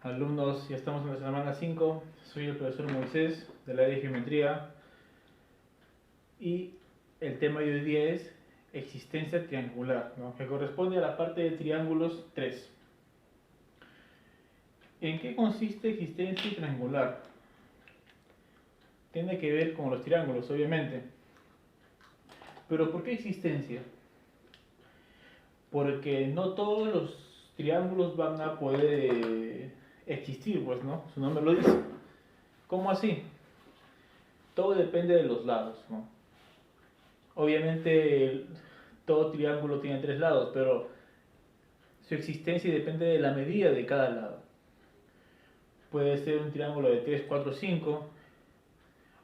Alumnos, ya estamos en la semana 5. Soy el profesor Moisés del área de geometría y el tema de hoy día es existencia triangular, ¿no? Que corresponde a la parte de triángulos 3. ¿En qué consiste existencia triangular? Tiene que ver con los triángulos, obviamente. Pero ¿por qué existencia? Porque no todos los triángulos van a poder existir, pues, ¿no? Su nombre lo dice. ¿Cómo así? Todo depende de los lados, ¿no? Obviamente todo triángulo tiene 3 lados, pero su existencia depende de la medida de cada lado. Puede ser un triángulo de 3, 4, 5,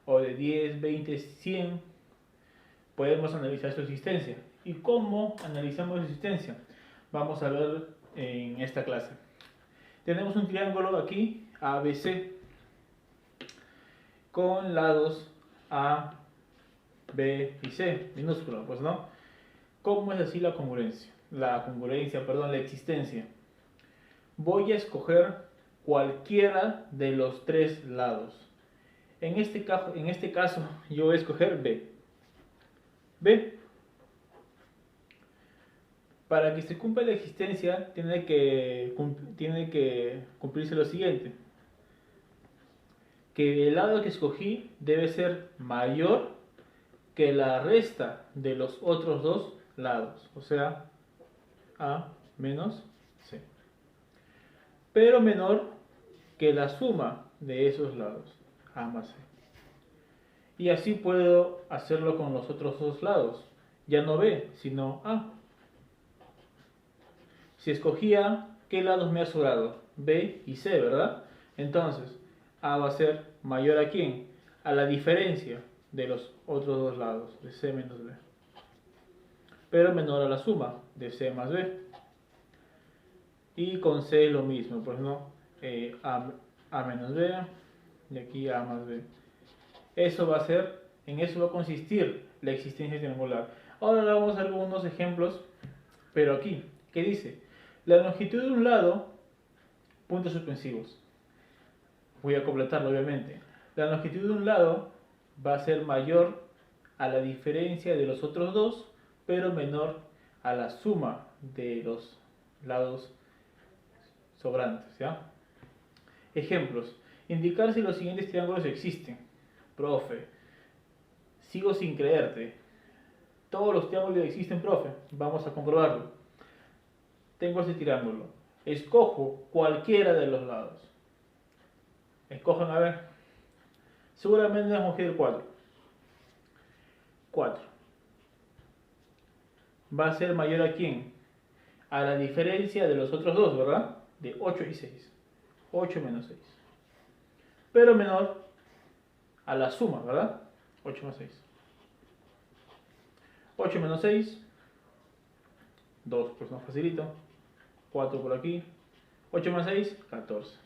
o de 10, 20, 100. Podemos analizar su existencia. ¿Y cómo analizamos su existencia? Vamos a ver en esta clase. Tenemos un triángulo aquí, ABC, con lados A, B y C, minúscula, pues no. ¿Cómo es así la congruencia? La existencia. Voy a escoger cualquiera de los 3 lados. En este caso, yo voy a escoger B. B. Para que se cumpla la existencia, tiene que cumplirse lo siguiente. Que el lado que escogí debe ser mayor que la resta de los otros 2 lados. O sea, A menos C. Pero menor que la suma de esos lados, A más C. Y así puedo hacerlo con los otros 2 lados. Ya no B, sino A. Si escogía, ¿qué lados me ha sobrado? B y C, ¿verdad? Entonces, A va a ser mayor a ¿quién? A la diferencia de los otros 2 lados, de C menos B. Pero menor a la suma de C más B. Y con C lo mismo, pues no, A menos B, y aquí A más B. Eso va a ser, en eso va a consistir la existencia triangular. Ahora vamos a ver algunos ejemplos, pero aquí, ¿qué dice? La longitud de un lado, puntos suspensivos. Voy a completarlo, obviamente. La longitud de un lado va a ser mayor a la diferencia de los otros 2, pero menor a la suma de los lados sobrantes, ¿ya? Ejemplos. Indicar si los siguientes triángulos existen. Profe, sigo sin creerte. Todos los triángulos existen, profe. Vamos a comprobarlo. Tengo este triángulo. Escojo cualquiera de los lados. Escojan a ver. Seguramente vamos a escoger el 4. 4. Va a ser mayor a quién? A la diferencia de los otros 2, ¿verdad? De 8 y 6. 8 menos 6. Pero menor a la suma, ¿verdad? 8 más 6. 8 menos 6. 2, pues más facilito. 4 por aquí. 8 más 6, 14.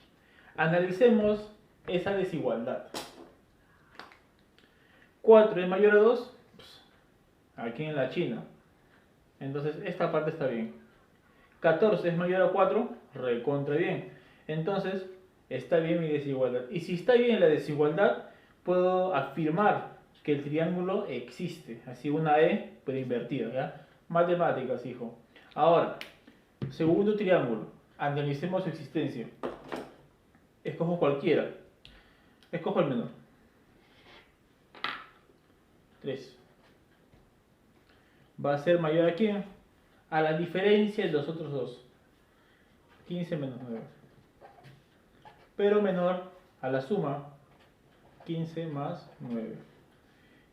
Analicemos esa desigualdad. 4 es mayor a 2. Pues, aquí en la China. Entonces esta parte está bien. 14 es mayor a 4. Recontra bien. Entonces está bien mi desigualdad. Y si está bien la desigualdad, puedo afirmar que el triángulo existe. Así una E pero invertida, ¿ya? Matemáticas, hijo. Ahora, segundo triángulo. Analicemos su existencia. Escojo cualquiera. Escojo el menor. 3. Va a ser mayor a quién? A la diferencia de los otros 2. 15 menos 9. Pero menor a la suma. 15 más 9.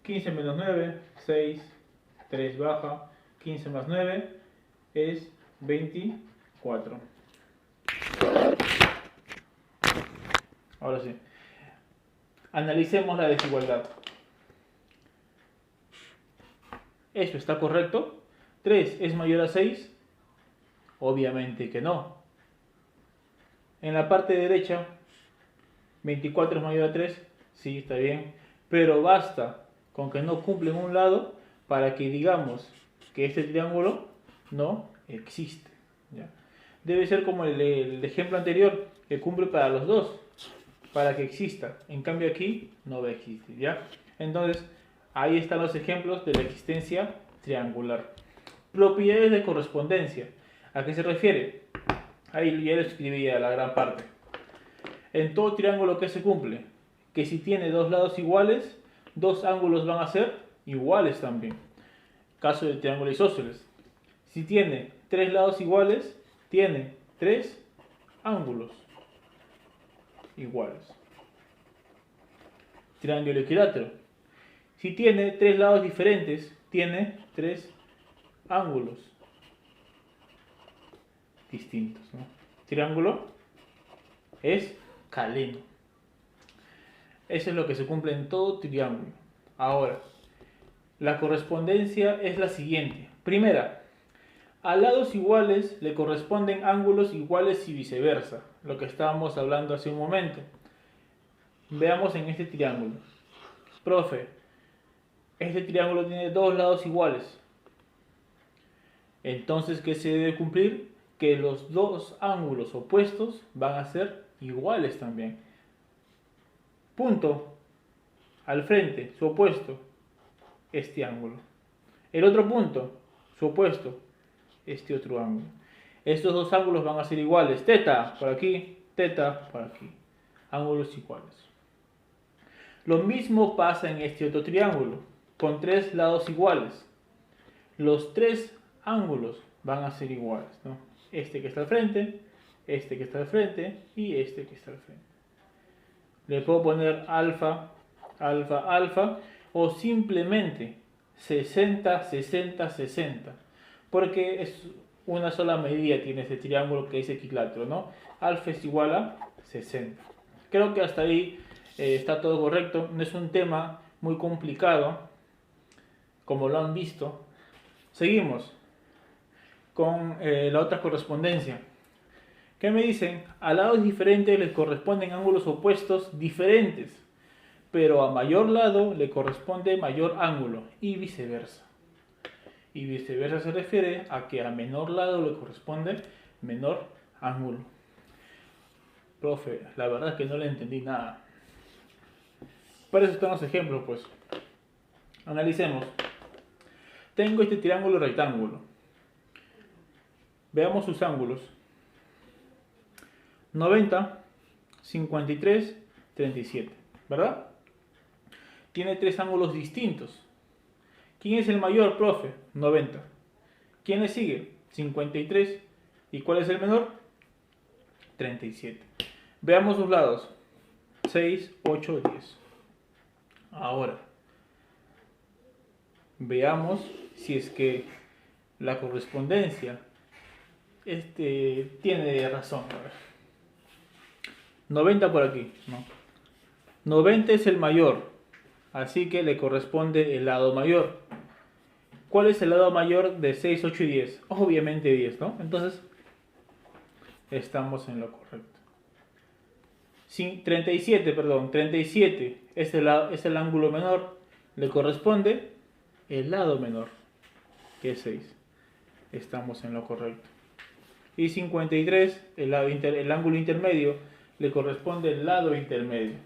15 menos 9, 6. 3 baja. 15 más 9 es 24. Ahora sí. Analicemos la desigualdad. ¿Eso está correcto? ¿3 es mayor a 6? Obviamente que no. En la parte derecha, 24 es mayor a 3. Sí, está bien. Pero basta con que no cumple en un lado para que digamos que este triángulo no existe, ¿ya? Debe ser como el ejemplo anterior. que cumple para los dos, para que exista. En cambio aquí no va a existir, ¿ya? Entonces, ahí están los ejemplos de la existencia triangular. Propiedades de correspondencia. ¿A qué se refiere? Ahí ya lo escribí a la gran parte. En todo triángulo, ¿qué se cumple? Que si tiene dos lados iguales, dos ángulos van a ser iguales también. Caso del triángulo isósceles. Si tiene tres lados iguales, tiene tres ángulos iguales. Triángulo equilátero. Si tiene tres lados diferentes, tiene tres ángulos distintos, ¿no? Triángulo escaleno. Eso es lo que se cumple en todo triángulo. Ahora, la correspondencia es la siguiente. Primera, a lados iguales le corresponden ángulos iguales y viceversa, lo que estábamos hablando hace un momento. Veamos en este triángulo. Profe, este triángulo tiene dos lados iguales. Entonces, ¿qué se debe cumplir? Que los dos ángulos opuestos van a ser iguales también. Punto. Al frente, su opuesto, este ángulo. El otro punto, su opuesto, este otro ángulo. Estos dos ángulos van a ser iguales. Teta por aquí, teta por aquí. Ángulos iguales. Lo mismo pasa en este otro triángulo, con tres lados iguales. Los tres ángulos van a ser iguales, ¿no? Este que está al frente, este que está al frente y este que está al frente. Le puedo poner alfa, alfa, alfa o simplemente 60, 60, 60. Porque es una sola medida tiene este triángulo que es equilátero, ¿no? Alfa es igual a 60. Creo que hasta ahí está todo correcto. No es un tema muy complicado, como lo han visto. Seguimos con la otra correspondencia. ¿Qué me dicen? A lados diferentes les corresponden ángulos opuestos diferentes, pero a mayor lado le corresponde mayor ángulo y viceversa. Y viceversa se refiere a que a menor lado le corresponde menor ángulo. Profe, la verdad es que no le entendí nada. Para eso están los ejemplos, pues. Analicemos. Tengo este triángulo rectángulo. Veamos sus ángulos. 90, 53, 37, ¿verdad? Tiene tres ángulos distintos. ¿Quién es el mayor, profe? 90. ¿Quién le sigue? 53. ¿Y cuál es el menor? 37. Veamos sus lados. 6, 8, 10. Ahora, veamos si es que la correspondencia tiene razón. A ver. 90 por aquí, ¿no? 90 es el mayor, así que le corresponde el lado mayor. ¿Cuál es el lado mayor de 6, 8 y 10? Obviamente 10, ¿no? Entonces, estamos en lo correcto. 37, perdón, 37 es el ángulo menor, le corresponde el lado menor, que es 6. Estamos en lo correcto. Y 53, el ángulo intermedio, le corresponde el lado intermedio.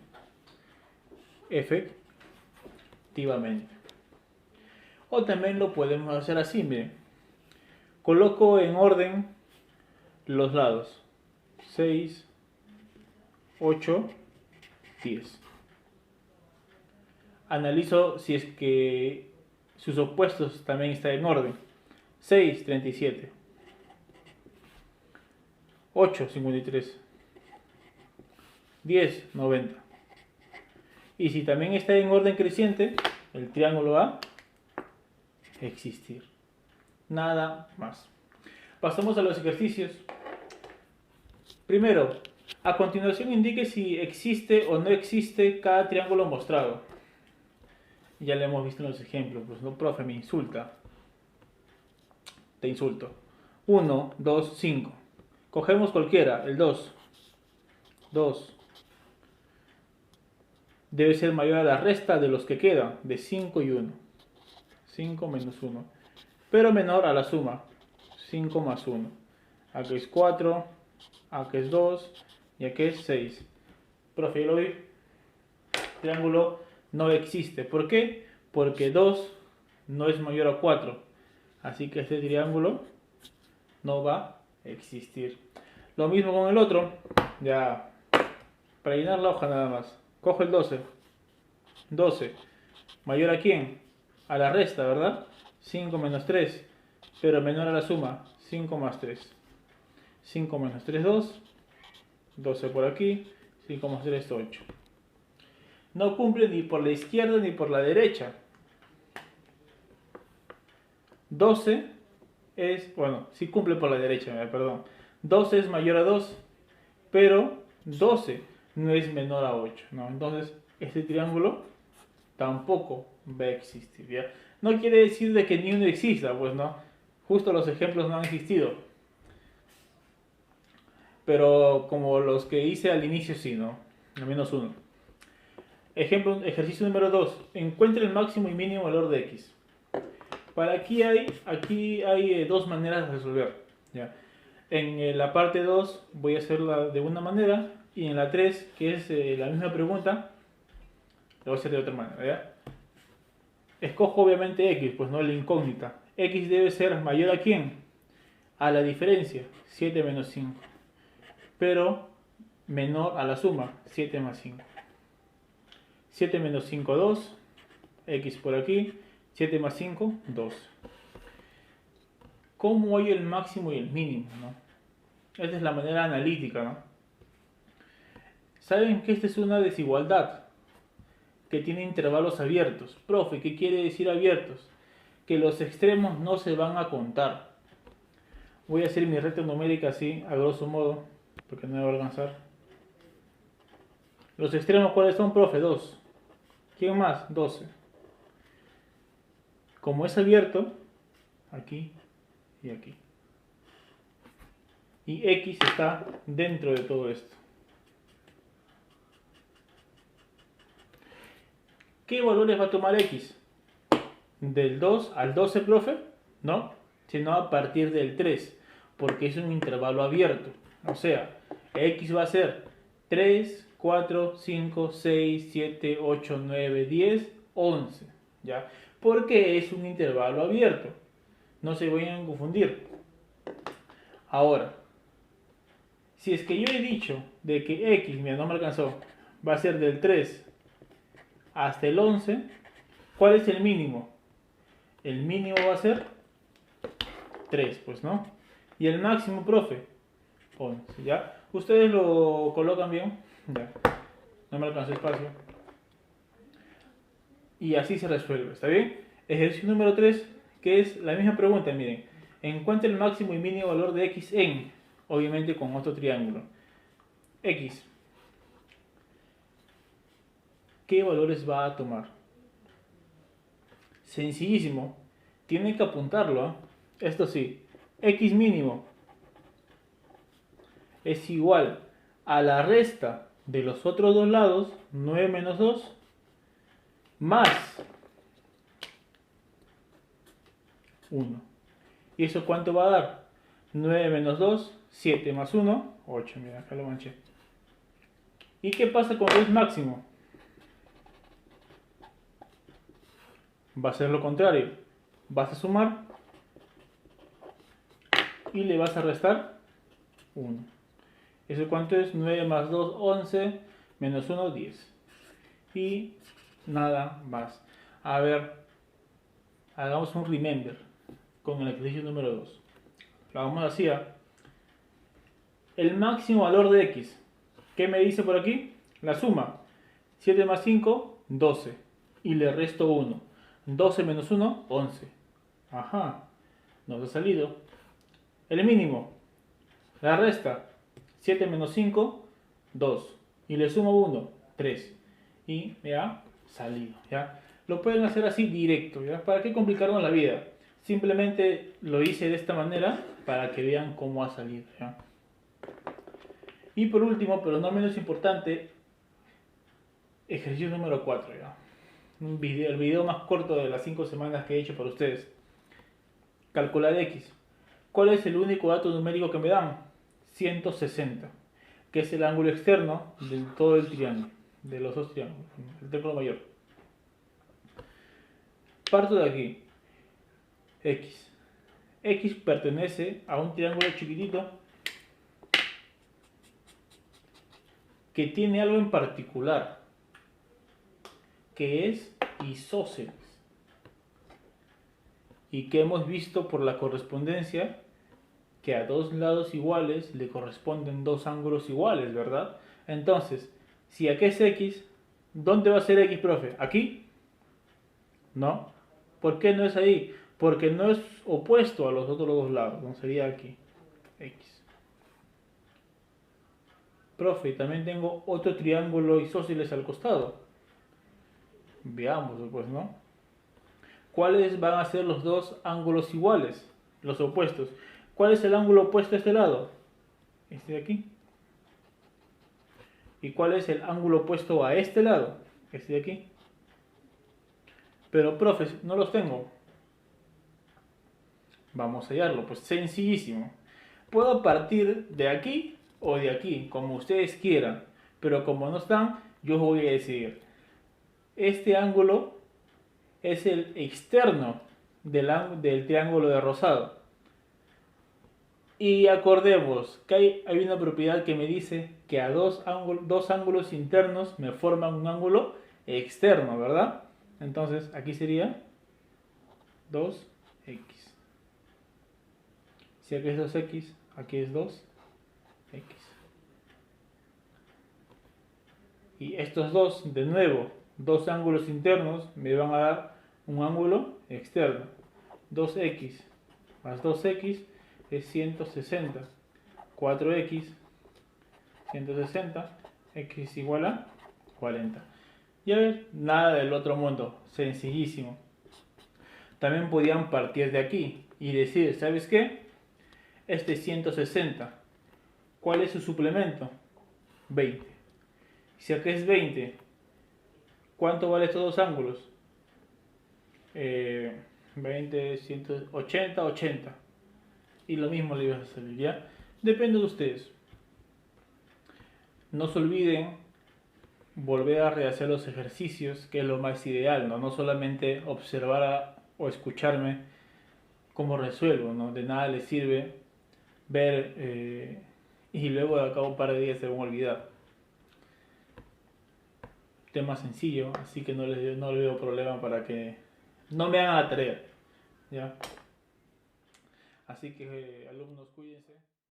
Efectivamente. O también lo podemos hacer así, miren. Coloco en orden los lados. 6, 8, 10. Analizo si es que sus opuestos también están en orden. 6, 37. 8, 53. 10, 90. Y si también está en orden creciente, el triángulo va a existir. Nada más. Pasamos a los ejercicios. Primero, a continuación indique si existe o no existe cada triángulo mostrado. Ya lo hemos visto en los ejemplos. Pues no, profe, me insulta. Te insulto. 1, 2, 5. Cogemos cualquiera, el 2. 2. Debe ser mayor a la resta de los que quedan, de 5 y 1. 5 menos 1. Pero menor a la suma. 5 más 1. Aquí es 4, aquí es 2 ya que es 6. Profe, yo lo vi. Triángulo no existe. ¿Por qué? Porque 2 no es mayor a 4. Así que este triángulo no va a existir. Lo mismo con el otro. Ya, para llenar la hoja nada más. Cojo el 12. 12. ¿Mayor a quién? A la resta, ¿verdad? 5 menos 3. Pero menor a la suma. 5 más 3. 5 menos 3, 2. 12 por aquí. 5 más 3, 8. No cumple ni por la izquierda ni por la derecha. 12 es, bueno, sí cumple por la derecha, perdón. 12 es mayor a 2, pero 12 no es menor a 8, ¿no? Entonces, este triángulo tampoco va a existir, ¿ya? No quiere decir de que ni uno exista, pues no. Justo los ejemplos no han existido. Pero como los que hice al inicio sí, ¿no? Al menos uno. Ejemplo, ejercicio número 2. Encuentra el máximo y mínimo valor de x. Para aquí hay dos maneras de resolver, ¿ya? En la parte 2 voy a hacerla de una manera y en la 3, que es la misma pregunta, lo voy a hacer de otra manera, ¿ya? Escojo obviamente x, pues no la incógnita. X debe ser mayor a quién? A la diferencia, 7 menos 5. Pero menor a la suma, 7 más 5. 7 menos 5, 2. X por aquí. 7 más 5, 2. ¿Cómo hay el máximo y el mínimo, no? Esta es la manera analítica, ¿no? Saben que esta es una desigualdad que tiene intervalos abiertos. Profe, ¿qué quiere decir abiertos? Que los extremos no se van a contar. Voy a hacer mi recta numérica así, a grosso modo, porque no me va a alcanzar. Los extremos, ¿cuáles son, profe? 2. ¿Quién más? 12. Como es abierto, aquí y aquí. Y x está dentro de todo esto. ¿Qué valores va a tomar x? ¿Del 2 al 12, profe? No, sino a partir del 3, porque es un intervalo abierto. O sea, x va a ser 3, 4, 5, 6, 7, 8, 9, 10, 11. ¿Ya? Porque es un intervalo abierto. No se vayan a confundir. Ahora, si es que yo he dicho de que x, mira, no me alcanzó, va a ser del 3 hasta el 11, ¿cuál es el mínimo? El mínimo va a ser 3, pues, ¿no? Y el máximo, profe, 11, ¿ya? Ustedes lo colocan bien, ya, no me alcanzó espacio. Y así se resuelve, ¿está bien? Ejercicio número 3, que es la misma pregunta, miren. Encuentra el máximo y mínimo valor de x en, obviamente con otro triángulo. X. ¿Qué valores va a tomar? Sencillísimo. Tienen que apuntarlo, ¿eh? Esto sí. X mínimo es igual a la resta de los otros dos lados, 9 menos 2, más 1. ¿Y eso cuánto va a dar? 9 menos 2, 7 más 1, 8. Mira, acá lo manché. ¿Y qué pasa cuando es máximo? Va a ser lo contrario. Vas a sumar y le vas a restar 1. ¿Eso cuánto es? 9 más 2, 11, menos 1, 10. Y nada más. A ver, hagamos un remember con el ejercicio número 2. Lo hagamos así. El máximo valor de x. ¿Qué me dice por aquí? La suma. 7 más 5, 12. Y le resto 1. 12 menos 1, 11. Ajá. Nos ha salido. El mínimo. La resta. 7 menos 5, 2. Y le sumo 1, 3. Y me ha salido, ¿ya? Lo pueden hacer así directo, ¿ya? ¿Para qué complicarnos la vida? Simplemente lo hice de esta manera para que vean cómo ha salido, ¿ya? Y por último, pero no menos importante, ejercicio número 4, ¿ya? El video más corto de las 5 semanas que he hecho para ustedes. Calcular x. ¿Cuál es el único dato numérico que me dan? 160. que es el ángulo externo de todo el triángulo, de los dos triángulos, el triángulo mayor. Parto de aquí, X. X pertenece a un triángulo chiquitito que tiene algo en particular, que es isósceles, y que hemos visto por la correspondencia que a dos lados iguales le corresponden dos ángulos iguales, ¿verdad? Entonces, si aquí es X, ¿dónde va a ser X, profe? ¿Aquí? No. ¿Por qué no es ahí? Porque no es opuesto a los otros dos lados, no sería aquí, X. Profe, también tengo otro triángulo isósceles al costado. Veamos, pues, ¿no? ¿Cuáles van a ser los dos ángulos iguales? Los opuestos. ¿Cuál es el ángulo opuesto a este lado? Este de aquí. ¿Y cuál es el ángulo opuesto a este lado? Este de aquí. Pero, profe, no los tengo. Vamos a hallarlo. Pues sencillísimo. Puedo partir de aquí o de aquí, como ustedes quieran. Pero como no están, yo voy a decidir. Este ángulo es el externo del triángulo de rosado. Y acordemos que hay una propiedad que me dice que a dos ángulos internos me forman un ángulo externo, ¿verdad? Entonces aquí sería 2x. Si aquí es 2x, aquí es 2x. Y estos dos, de nuevo, dos ángulos internos me van a dar un ángulo externo. 2x más 2x es 160. 4x, 160, x igual a 40. Y a ver, nada del otro mundo, sencillísimo. También podían partir de aquí y decir, ¿sabes qué? Este 160, ¿cuál es su suplemento? 20. Si aquí es 20, ¿cuánto vale estos dos ángulos? 20, 180, 80. Y lo mismo le ibas a salir, ¿ya? Depende de ustedes. No se olviden volver a rehacer los ejercicios, que es lo más ideal, ¿no? No solamente observar o escucharme cómo resuelvo, ¿no? De nada les sirve ver y luego de acá un par de días se van a olvidar. Tema sencillo, así que no les veo problema para que no me hagan la tarea, ¿ya? Así que alumnos, cuídense.